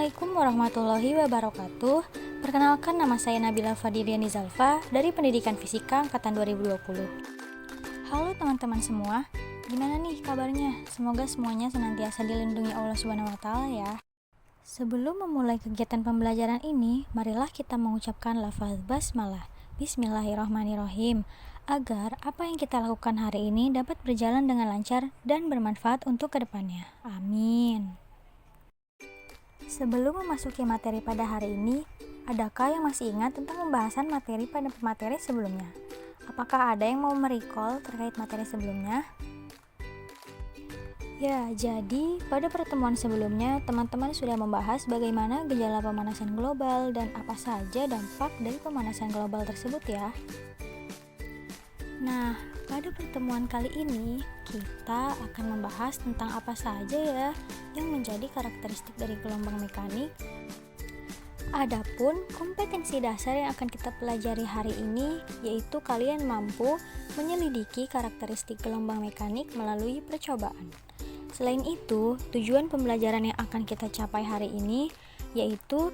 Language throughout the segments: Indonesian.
Assalamualaikum warahmatullahi wabarakatuh. Perkenalkan, nama saya Nabila Fadiliani Zalfa dari Pendidikan Fisika Angkatan 2020. Halo teman-teman semua, gimana nih kabarnya? Semoga semuanya senantiasa dilindungi Allah SWT ya. Sebelum memulai kegiatan pembelajaran ini, marilah kita mengucapkan lafaz basmalah, Bismillahirrahmanirrahim, agar apa yang kita lakukan hari ini dapat berjalan dengan lancar dan bermanfaat untuk kedepannya. Amin. Sebelum memasuki materi pada hari ini, adakah yang masih ingat tentang pembahasan materi pada materi sebelumnya? Apakah ada yang mau merecall terkait materi sebelumnya? Ya, jadi pada pertemuan sebelumnya, teman-teman sudah membahas bagaimana gejala pemanasan global dan apa saja dampak dari pemanasan global tersebut ya. Nah, pada pertemuan kali ini, kita akan membahas tentang apa saja ya yang menjadi karakteristik dari gelombang mekanik. Adapun kompetensi dasar yang akan kita pelajari hari ini, yaitu kalian mampu menyelidiki karakteristik gelombang mekanik melalui percobaan. Selain itu, tujuan pembelajaran yang akan kita capai hari ini, yaitu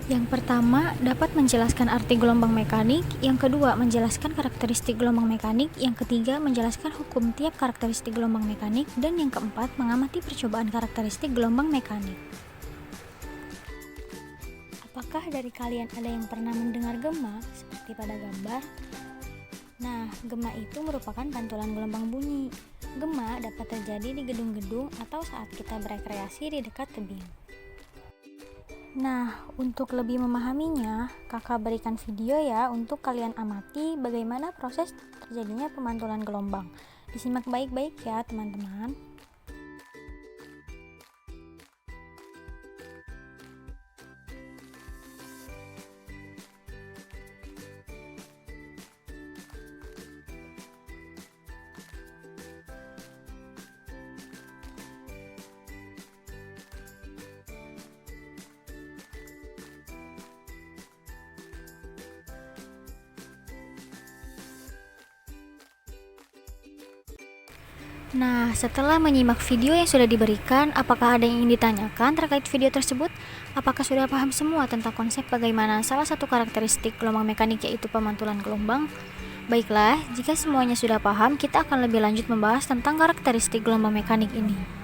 yang pertama, dapat menjelaskan arti gelombang mekanik. Yang kedua, menjelaskan karakteristik gelombang mekanik. Yang ketiga, menjelaskan hukum tiap karakteristik gelombang mekanik. Dan yang keempat, mengamati percobaan karakteristik gelombang mekanik. Apakah dari kalian ada yang pernah mendengar gema seperti pada gambar? Nah, gema itu merupakan pantulan gelombang bunyi. Gema dapat terjadi di gedung-gedung atau saat kita berekreasi di dekat tebing. Nah, untuk lebih memahaminya, kakak berikan video ya untuk kalian amati bagaimana proses terjadinya pemantulan gelombang. Disimak baik-baik ya teman-teman. Nah, setelah menyimak video yang sudah diberikan, apakah ada yang ingin ditanyakan terkait video tersebut? Apakah sudah paham semua tentang konsep bagaimana salah satu karakteristik gelombang mekanik yaitu pemantulan gelombang? Baiklah, jika semuanya sudah paham, kita akan lebih lanjut membahas tentang karakteristik gelombang mekanik ini.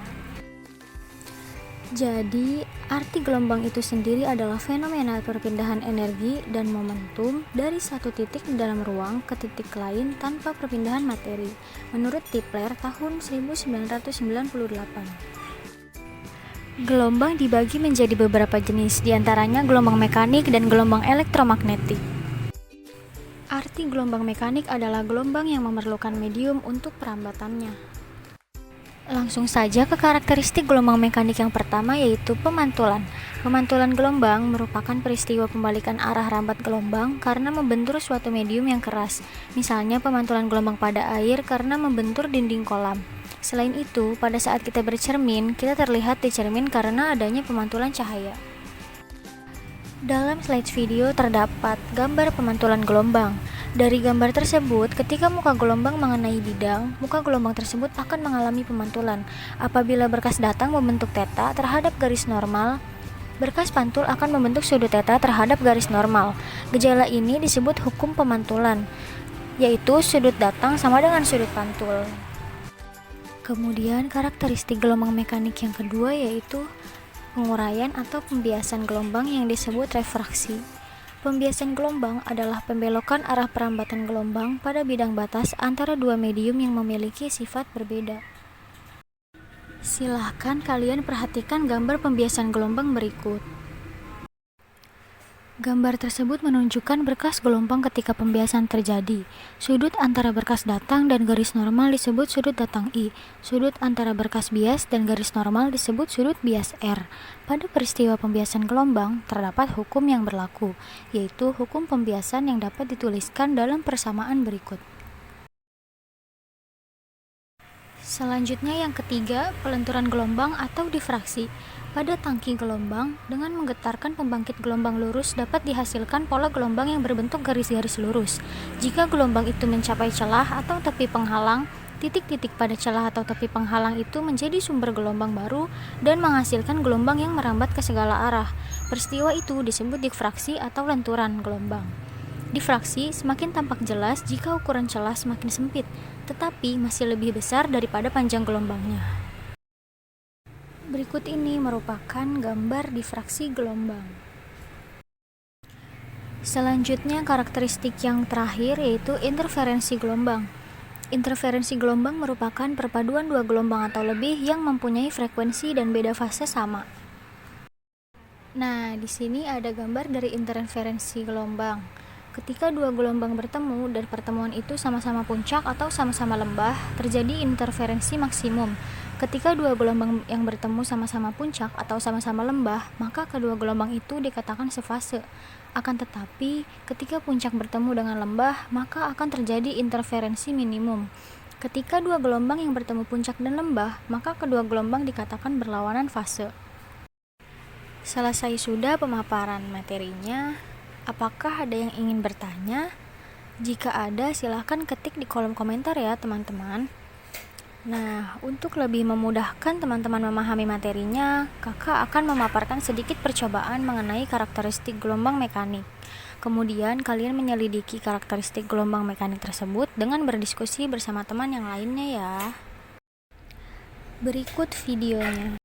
Jadi, arti gelombang itu sendiri adalah fenomena perpindahan energi dan momentum dari satu titik di dalam ruang ke titik lain tanpa perpindahan materi, menurut Tipler tahun 1998. Gelombang dibagi menjadi beberapa jenis, diantaranya gelombang mekanik dan gelombang elektromagnetik. Arti gelombang mekanik adalah gelombang yang memerlukan medium untuk perambatannya. Langsung saja ke karakteristik gelombang mekanik yang pertama, yaitu pemantulan. Pemantulan gelombang merupakan peristiwa pembalikan arah rambat gelombang karena membentur suatu medium yang keras. Misalnya pemantulan gelombang pada air karena membentur dinding kolam. Selain itu, pada saat kita bercermin, kita terlihat di cermin karena adanya pemantulan cahaya. Dalam slide video terdapat gambar pemantulan gelombang. Dari gambar tersebut, ketika muka gelombang mengenai bidang, muka gelombang tersebut akan mengalami pemantulan. Apabila berkas datang membentuk theta terhadap garis normal, berkas pantul akan membentuk sudut theta terhadap garis normal. Gejala ini disebut hukum pemantulan, yaitu sudut datang sama dengan sudut pantul. Kemudian karakteristik gelombang mekanik yang kedua yaitu penguraian atau pembiasan gelombang yang disebut refraksi. Pembiasan gelombang adalah pembelokan arah perambatan gelombang pada bidang batas antara dua medium yang memiliki sifat berbeda. Silahkan kalian perhatikan gambar pembiasan gelombang berikut. Gambar tersebut menunjukkan berkas gelombang ketika pembiasan terjadi. Sudut antara berkas datang dan garis normal disebut sudut datang I. Sudut antara berkas bias dan garis normal disebut sudut bias R. Pada peristiwa pembiasan gelombang, terdapat hukum yang berlaku, yaitu hukum pembiasan yang dapat dituliskan dalam persamaan berikut. Selanjutnya yang ketiga, pelenturan gelombang atau difraksi. Pada tangki gelombang, dengan menggetarkan pembangkit gelombang lurus dapat dihasilkan pola gelombang yang berbentuk garis-garis lurus. Jika gelombang itu mencapai celah atau tepi penghalang, Titik-titik pada celah atau tepi penghalang itu menjadi sumber gelombang baru dan menghasilkan gelombang yang merambat ke segala arah. Peristiwa itu disebut difraksi atau lenturan gelombang. Difraksi semakin tampak jelas jika ukuran celah semakin sempit, tetapi masih lebih besar daripada panjang gelombangnya. Berikut ini merupakan gambar difraksi gelombang. Selanjutnya, karakteristik yang terakhir yaitu interferensi gelombang. Interferensi gelombang merupakan perpaduan dua gelombang atau lebih yang mempunyai frekuensi dan beda fase sama. Nah, di sini ada gambar dari interferensi gelombang. Ketika dua gelombang bertemu dan pertemuan itu sama-sama puncak atau sama-sama lembah, terjadi interferensi maksimum. Ketika dua gelombang yang bertemu sama-sama puncak atau sama-sama lembah, maka kedua gelombang itu dikatakan sefase. Akan tetapi, ketika puncak bertemu dengan lembah, maka akan terjadi interferensi minimum. Ketika dua gelombang yang bertemu puncak dan lembah, maka kedua gelombang dikatakan berlawanan fase. Selesai sudah pemaparan materinya. Apakah ada yang ingin bertanya? Jika ada, silahkan ketik di kolom komentar ya teman-teman. Nah, untuk lebih memudahkan teman-teman memahami materinya, kakak akan memaparkan sedikit percobaan mengenai karakteristik gelombang mekanik. Kemudian, kalian menyelidiki karakteristik gelombang mekanik tersebut dengan berdiskusi bersama teman yang lainnya ya. Berikut videonya.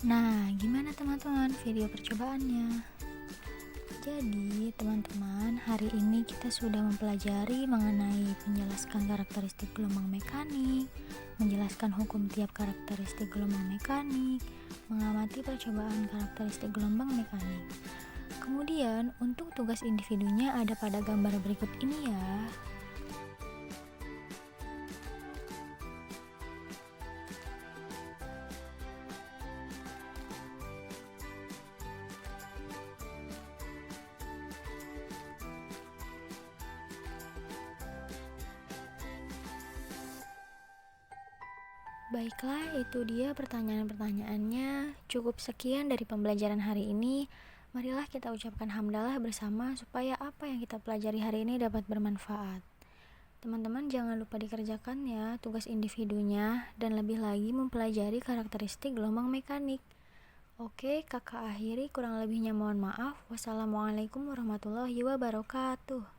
Nah, gimana teman-teman video percobaannya? Jadi, teman-teman, hari ini kita sudah mempelajari mengenai menjelaskan karakteristik gelombang mekanik, menjelaskan hukum tiap karakteristik gelombang mekanik, mengamati percobaan karakteristik gelombang mekanik. Kemudian, untuk tugas individunya ada pada gambar berikut ini ya. Baiklah, itu dia pertanyaan-pertanyaannya. Cukup sekian dari pembelajaran hari ini. Marilah kita ucapkan hamdalah bersama supaya apa yang kita pelajari hari ini dapat bermanfaat. Teman-teman jangan lupa dikerjakan ya tugas individunya dan lebih lagi mempelajari karakteristik gelombang mekanik. Oke, kakak akhiri, kurang lebihnya mohon maaf. Wassalamualaikum warahmatullahi wabarakatuh.